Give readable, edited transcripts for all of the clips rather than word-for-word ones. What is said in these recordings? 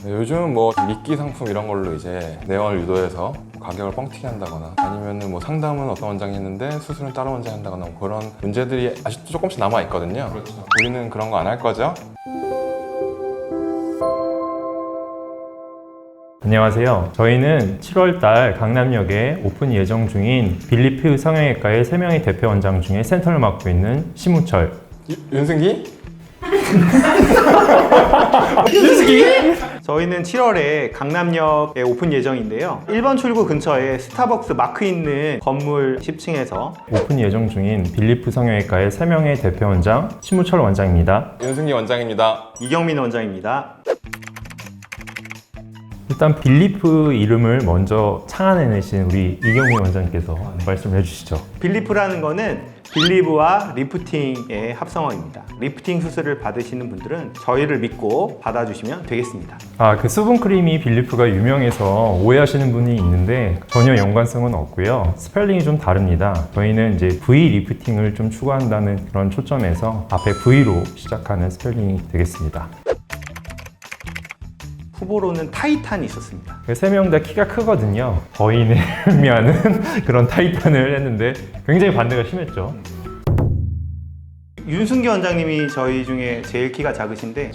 요즘은 뭐 미끼 상품 이런 걸로 이제 내원을 유도해서 가격을 뻥튀기 한다거나 아니면은 뭐 상담은 어떤 원장이 했는데 수술은 다른 원장이 한다거나 뭐 그런 문제들이 아직도 조금씩 남아 있거든요. 그렇죠. 우리는 그런 거 안 할 거죠? 안녕하세요. 저희는 7월달 강남역에 오픈 예정 중인 빌리프 성형외과의 3명의 대표 원장 중에 센터를 맡고 있는 심우철. 윤승기? 저희는 7월에 강남역에 오픈 예정인데요. 1번 출구 근처에 스타벅스 마크 있는 건물 10층에서 오픈 예정 중인 빌리프 성형외과의 3명의 대표 원장 심우철 원장입니다. 윤승기 원장입니다. 이경민 원장입니다. 일단 빌리프 이름을 먼저 창안해내신 우리 이경민 원장님께서 말씀해 주시죠. 빌리프라는 거는 빌리브와 리프팅의 합성어입니다. 리프팅 수술을 받으시는 분들은 저희를 믿고 받아주시면 되겠습니다. 그 수분크림이 빌리프가 유명해서 오해하시는 분이 있는데 전혀 연관성은 없고요. 스펠링이 좀 다릅니다. 저희는 이제 V 리프팅을 좀 추구한다는 그런 초점에서 앞에 V로 시작하는 스펠링이 되겠습니다. 후보로는 타이탄이 있었습니다. 3명 다 키가 크거든요. 거인을 의미하는 그런 타이탄을 했는데 굉장히 반대가 심했죠. 윤승기 원장님이 저희 중에 제일 키가 작으신데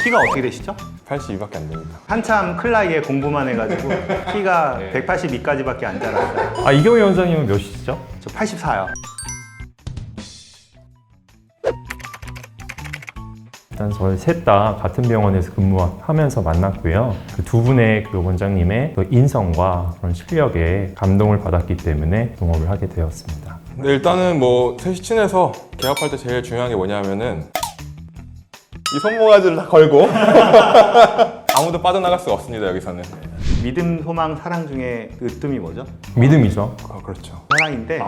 키가 어떻게 되시죠? 82밖에 안 됩니다. 한참 클 나이에 공부만 해가지고 키가 182까지밖에 안 자랐어요. 이경희 원장님은 몇이시죠? 저 84요. 일단 저희 셋 다 같은 병원에서 근무하면서 만났고요. 그 두 분의 그 원장님의 그 인성과 그런 실력에 감동을 받았기 때문에 동업을 하게 되었습니다. 근데 일단은 뭐 셋이 친해서 개업할 때 제일 중요한 게 뭐냐면은 이 손모가지를 다 걸고 아무도 빠져나갈 수가 없습니다. 여기서는. 믿음, 소망, 사랑 중에 으뜸이 뭐죠? 믿음이죠. 그렇죠. 사랑인데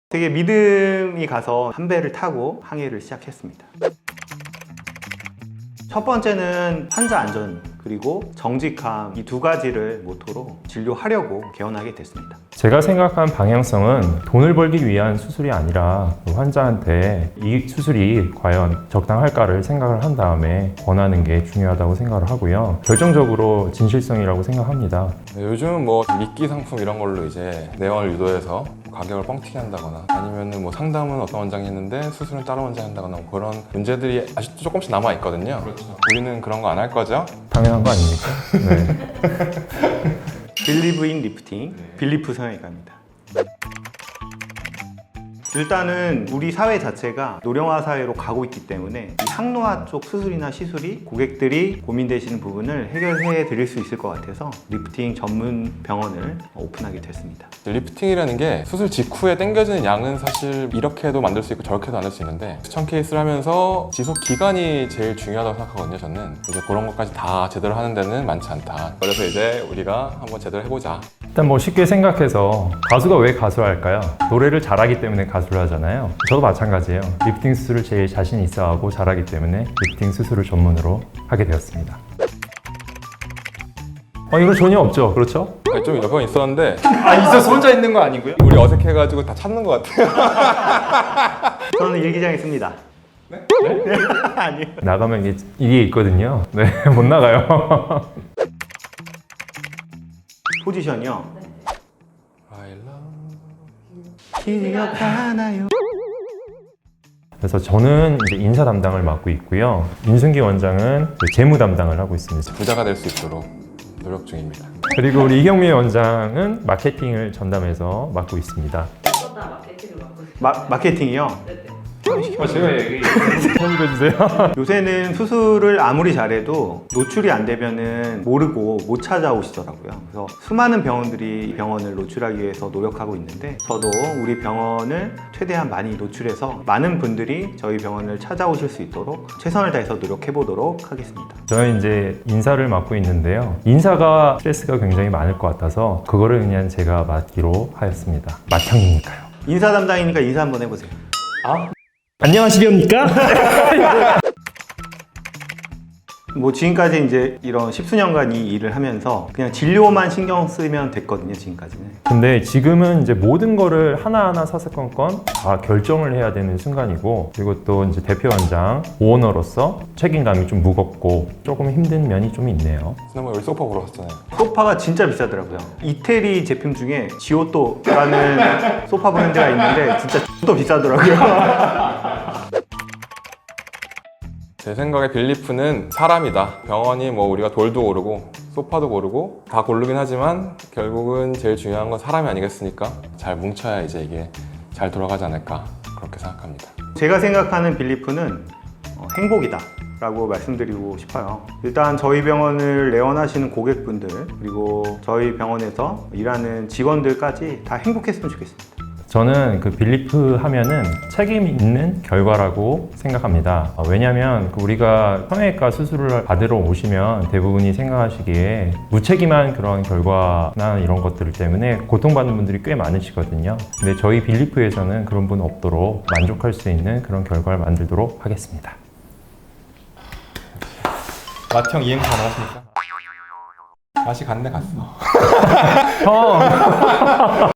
되게 믿음이 가서 한 배를 타고 항해를 시작했습니다. 첫 번째는 환자 안전 그리고 정직함 이 두 가지를 모토로 진료하려고 개원하게 됐습니다. 제가 생각한 방향성은 돈을 벌기 위한 수술이 아니라 그 환자한테 이 수술이 과연 적당할까를 생각을 한 다음에 권하는 게 중요하다고 생각을 하고요. 결정적으로 진실성이라고 생각합니다. 요즘은 뭐 미끼 상품 이런 걸로 이제 내원을 유도해서 가격을 뻥튀기 한다거나 아니면은 뭐 상담은 어떤 원장이 했는데 수술은 다른 원장이 한다거나 뭐 그런 문제들이 아직도 조금씩 남아 있거든요. 그렇죠. 우리는 그런 거 안 할 거죠? 당연한 거 아닙니까? 네. 빌리브 인 리프팅, 빌리프 성형외과입니다. 일단은 우리 사회 자체가 노령화 사회로 가고 있기 때문에 이 항노화 쪽 수술이나 시술이 고객들이 고민되시는 부분을 해결해 드릴 수 있을 것 같아서 리프팅 전문 병원을 오픈하게 됐습니다. 리프팅이라는 게 수술 직후에 당겨지는 양은 사실 이렇게 해도 만들 수 있고 저렇게 해도 만들 수 있는데 추천 케이스를 하면서 지속 기간이 제일 중요하다고 생각하거든요. 저는 이제 그런 것까지 다 제대로 하는 데는 많지 않다. 그래서 이제 우리가 한번 제대로 해보자. 일단 뭐 쉽게 생각해서 가수가 왜 가수를 할까요? 노래를 잘하기 때문에 가수를 하잖아요. 저도 마찬가지예요. 리프팅 수술을 제일 자신 있어 하고 잘하기 때문에 리프팅 수술을 전문으로 하게 되었습니다. 이거 전혀 없죠? 그렇죠? 좀 몇 번 있었는데 있어서 혼자 있는 거 아니고요? 우리 어색해가지고 다 찾는 것 같아요. 저는 일기장에 씁니다. 네? 아니요. 나가면 이게 있거든요. 네, 못 나가요. 포지션이요. I love 기억하나요? 그래서 저는 이제 인사 담당을 맡고 있고요. 윤승기 원장은 재무 담당을 하고 있습니다. 부자가 될 수 있도록 노력 중입니다. 그리고 우리 이경민 원장은 마케팅을 전담해서 맡고 있습니다. 마케팅을 맡고 있어요. 마케팅이요? 네네. 제가 얘기 편집해주세요. 요새는 수술을 아무리 잘해도 노출이 안 되면은 모르고 못 찾아오시더라고요. 그래서 수많은 병원들이 병원을 노출하기 위해서 노력하고 있는데 저도 우리 병원을 최대한 많이 노출해서 많은 분들이 저희 병원을 찾아오실 수 있도록 최선을 다해서 노력해 보도록 하겠습니다. 저는 이제 인사를 맡고 있는데요. 인사가 스트레스가 굉장히 많을 것 같아서 그거를 그냥 제가 맡기로 하였습니다. 맏형이니까요. 인사 담당이니까 인사 한번 해보세요. 안녕하십니까? 뭐 지금까지 이제 이런 십수년간 이 일을 하면서 그냥 진료만 신경 쓰면 됐거든요, 지금까지는. 근데 지금은 이제 모든 거를 하나하나 사사건건 다 결정을 해야 되는 순간이고, 그리고 또 이제 대표 원장, 오너로서 책임감이 좀 무겁고 조금 힘든 면이 좀 있네요. 지난번에 우리 소파 보러 갔잖아요. 소파가 진짜 비싸더라고요. 이태리 제품 중에 지오토라는 소파 브랜드가 있는데 진짜 또 비싸더라고요. 제 생각에 빌리프는 사람이다. 병원이 뭐 우리가 돌도 고르고 소파도 고르고 다 고르긴 하지만 결국은 제일 중요한 건 사람이 아니겠습니까? 잘 뭉쳐야 이제 이게 잘 돌아가지 않을까 그렇게 생각합니다. 제가 생각하는 빌리프는 행복이다 라고 말씀드리고 싶어요. 일단 저희 병원을 내원하시는 고객분들, 그리고 저희 병원에서 일하는 직원들까지 다 행복했으면 좋겠습니다. 저는 그 빌리프 하면은 책임 있는 결과라고 생각합니다. 왜냐하면 우리가 성형외과 수술을 받으러 오시면 대부분이 생각하시기에 무책임한 그런 결과나 이런 것들 때문에 고통받는 분들이 꽤 많으시거든요. 근데 저희 빌리프에서는 그런 분 없도록 만족할 수 있는 그런 결과를 만들도록 하겠습니다. 마티형 이행 가능하십니까? 맛이 갔네 갔어. 형!